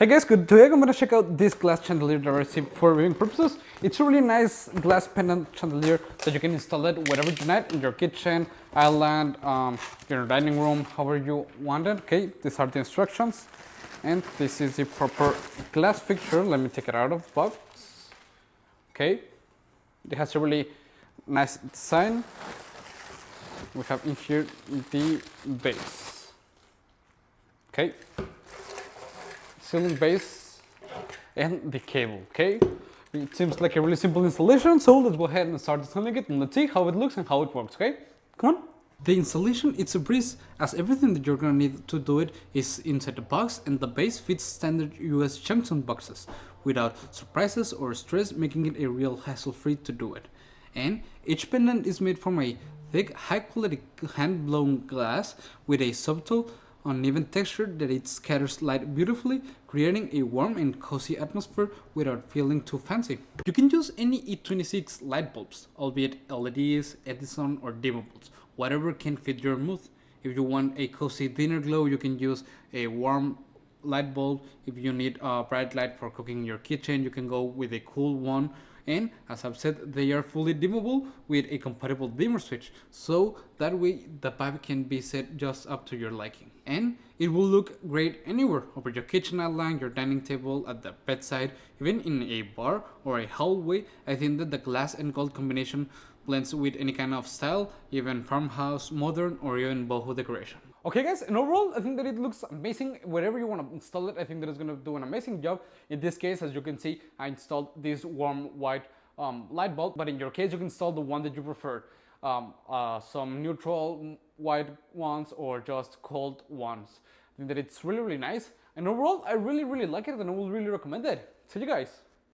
Hey guys, good today I'm going to check out this glass chandelier that I received for viewing purposes. It's a really nice glass pendant chandelier that you can install it wherever you need in your kitchen, island, your dining room, however you want it. Okay, these are the instructions, and this is the proper glass fixture. Let me take it out of the box. Okay, it has a really nice design. We have in here the base. Okay. Ceiling base and the cable. Okay, it seems like a really simple installation, so let's go ahead and start installing it and let's see how it looks and how it works. Okay, come on. The installation, it's a breeze, as everything that you're gonna need to do it is inside the box, and the base fits standard US junction boxes without surprises or stress, making it a real hassle-free to do it. And each pendant is made from a thick, high-quality hand-blown glass with a subtle uneven texture that it scatters light beautifully, creating a warm and cozy atmosphere without feeling too fancy. You can use any E26 light bulbs, albeit LEDs, Edison or dimmables, whatever can fit your mood. If you want a cozy dinner glow, you can use a warm light bulb. If you need a bright light for cooking in your kitchen, you can go with a cool one. And as I've said, they are fully dimmable with a compatible dimmer switch, so that way the vibe can be set just up to your liking. And it will look great anywhere, over your kitchen island, your dining table, at the bedside, even in a bar or a hallway. I think that the glass and gold combination blends with any kind of style, even farmhouse, modern, or even boho decoration. Okay guys, and overall I think that it looks amazing. Wherever you want to install it, I think that it's going to do an amazing job. In this case, as you can see, I installed this warm white light bulb, but in your case you can install the one that you prefer. Some neutral white ones or just cold ones. I think that it's really nice, and overall I really like it and I will really recommend it. See you guys.